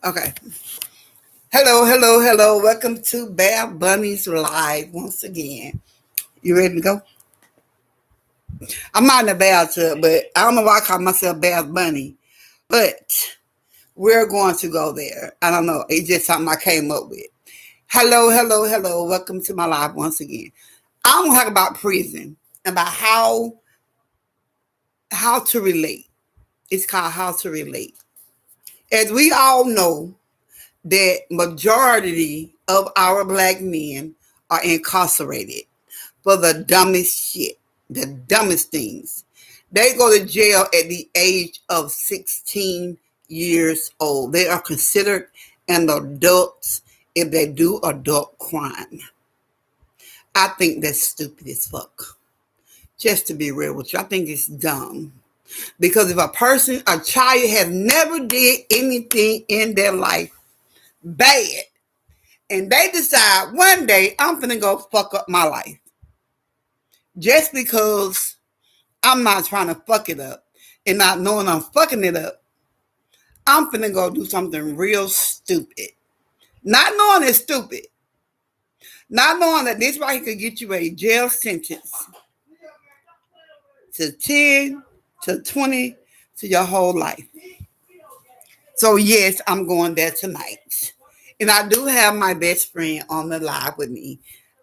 Okay. Hello, hello, hello. Welcome to Bad Bunny's Live once again. You ready to go? I'm not in a bathtub, but I don't know why I call myself Bad Bunny. But we're going to go there. I don't know. It's just something I came up with. Hello, hello, hello. Welcome to my live once again. I'm gonna talk about prison, about how to relate. It's called How to Relate. As we all know, that majority of our black men are incarcerated for the dumbest shit, the dumbest things. They go to jail at the age of 16 years old. They are considered an adults if they do adult crime. I think that's stupid as fuck. Just to be real with you, I think it's dumb. Because if a child has never did anything in their life bad, and they decide one day I'm finna go fuck up my life just because I'm not trying to fuck it up and not knowing I'm fucking it up, I'm finna go do something real stupid. Not knowing it's stupid. Not knowing that this right could get you a jail sentence to 10 to 20 to your whole life. So yes, I'm going there tonight. And I do have my best friend on the live with me.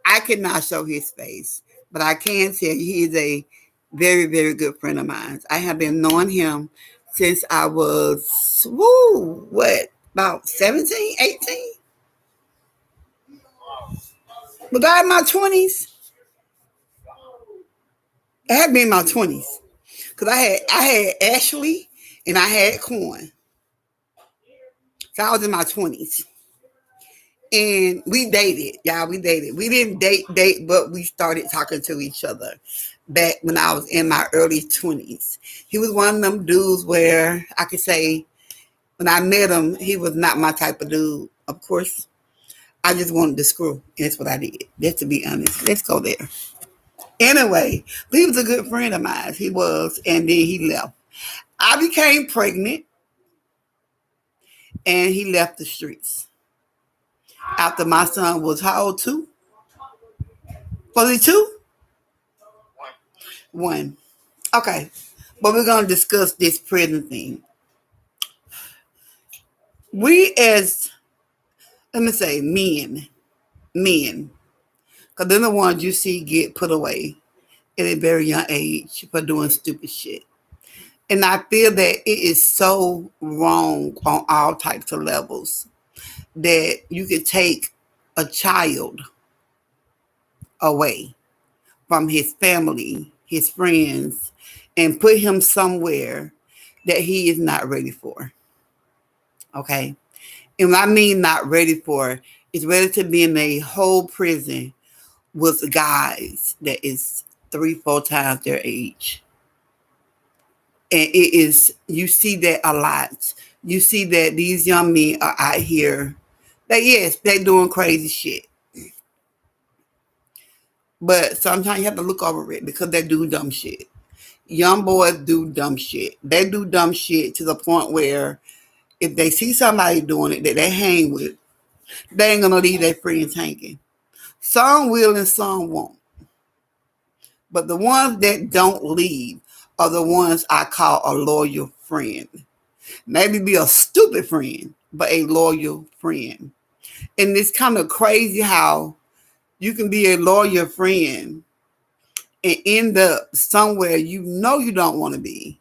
I cannot show his face, but I can tell you he is a very, very good friend of mine. I have been knowing him since I was, about 17, 18? Was I in my 20s? It had been in my 20s. Because I had Ashley and I had Corn. So I was in my 20s. And we dated, y'all. We dated. We didn't date, but we started talking to each other back when I was in my early 20s. He was one of them dudes where I could say when I met him, he was not my type of dude. Of course, I just wanted to screw. And that's what I did. Just to be honest. Let's go there. Anyway, but he was a good friend of mine. He was, and then he left. I became pregnant, and he left the streets. After my son was how old? 2? Was he 2? 1. Okay. But we're going to discuss this prison thing. We as, let me say, men, because they're the ones you see get put away at a very young age for doing stupid shit. And I feel that it is so wrong on all types of levels that you could take a child away from his family, his friends, and put him somewhere that he is not ready for. Okay? And what I mean not ready for is ready to be in a whole prison with guys that is 3, 4 times their age. And it is, you see that a lot. You see that these young men are out here that, yes, they're doing crazy shit. But sometimes you have to look over it because they do dumb shit. Young boys do dumb shit. They do dumb shit to the point where if they see somebody doing it that they hang with, they ain't gonna leave their friends hanging. Some will and some won't. But the ones that don't leave are the ones I call a loyal friend. Maybe be a stupid friend, but a loyal friend. And it's kind of crazy how you can be a loyal friend and end up somewhere you know you don't want to be.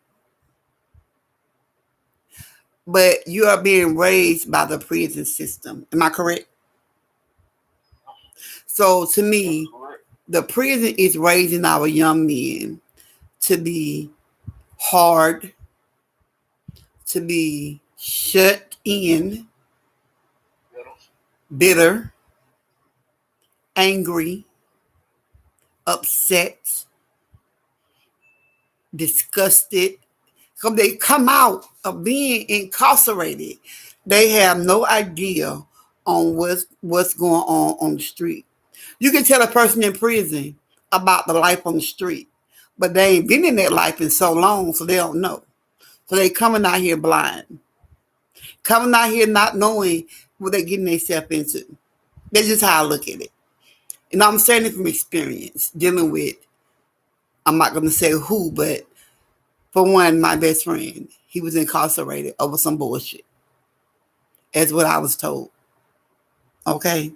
But you are being raised by the prison system. Am I correct? So to me, the prison is raising our young men to be hard, to be shut in, bitter, angry, upset, disgusted. Because they come out of being incarcerated, they have no idea on what's going on the street. You can tell a person in prison about the life on the street, but they ain't been in that life in so long, so they don't know. So they coming out here blind. Coming out here not knowing what they're getting themselves into. That's just how I look at it. And I'm saying it from experience, dealing with, I'm not going to say who, but for one, my best friend, he was incarcerated over some bullshit. That's what I was told. Okay?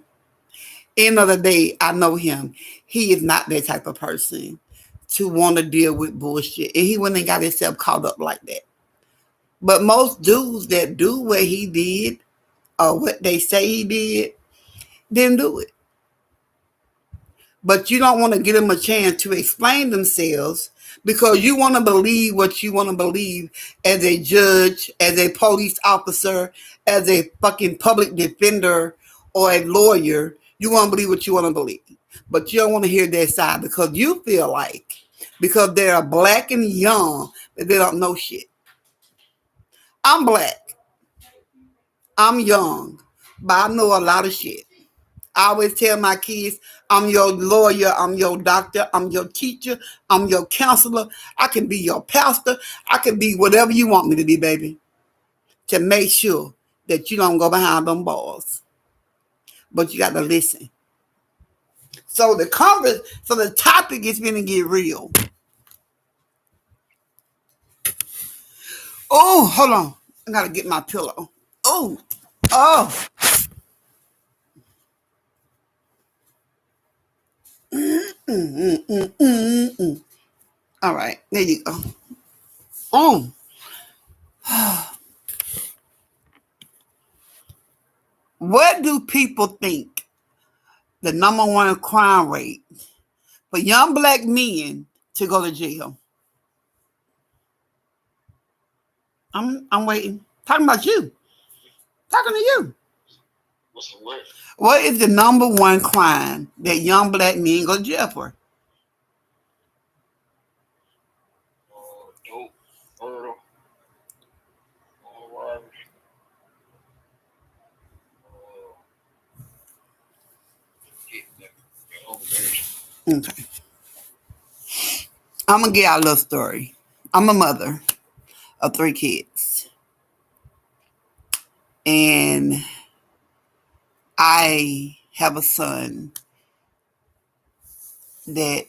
End of the day, I know him. He is not that type of person to want to deal with bullshit. And he wouldn't have got himself caught up like that. But most dudes that do what he did or what they say he didn't do it. But you don't want to give them a chance to explain themselves because you want to believe what you want to believe as a judge, as a police officer, as a fucking public defender or a lawyer. You want to believe what you want to believe. But you don't want to hear their side because you feel like because they're black and young that they don't know shit. I'm black. I'm young. But I know a lot of shit. I always tell my kids, I'm your lawyer, I'm your doctor, I'm your teacher, I'm your counselor. I can be your pastor. I can be whatever you want me to be, baby, to make sure that you don't go behind them bars. But you got to listen. So the topic is going to get real. Oh, hold on. I got to get my pillow. Oh, oh. All right, there you go. Oh. What do people think the number one crime rate for young black men to go to jail? I'm waiting. Talking about you. Talking to you. What is the number one crime that young black men go to jail for? Okay. I'm gonna get out a little story. I'm a mother of 3 kids. And I have a son that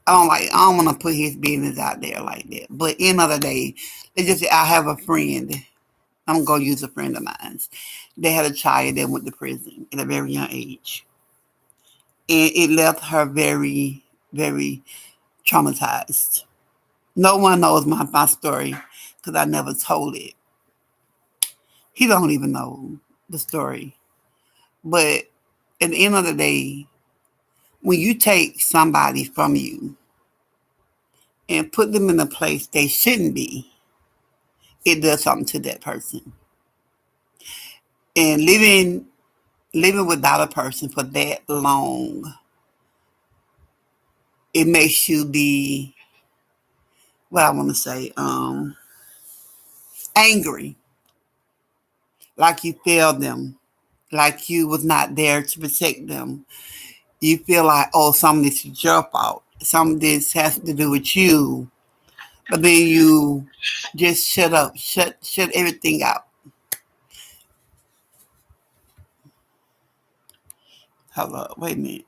I don't want to put his business out there like that. But end of the day, let's just say I have a friend. I'm going to use a friend of mine. They had a child that went to prison at a very young age. And it left her very, very traumatized. No one knows my story because I never told it. He don't even know the story. But at the end of the day, when you take somebody from you and put them in a place they shouldn't be, it does something to that person. And living without a person for that long, it makes you be what I want to say, angry, like you failed them, like you was not there to protect them. You feel like, oh, some of this is your fault. Some of this has to do with you. But then you just shut up, shut everything out. Hello, wait a minute.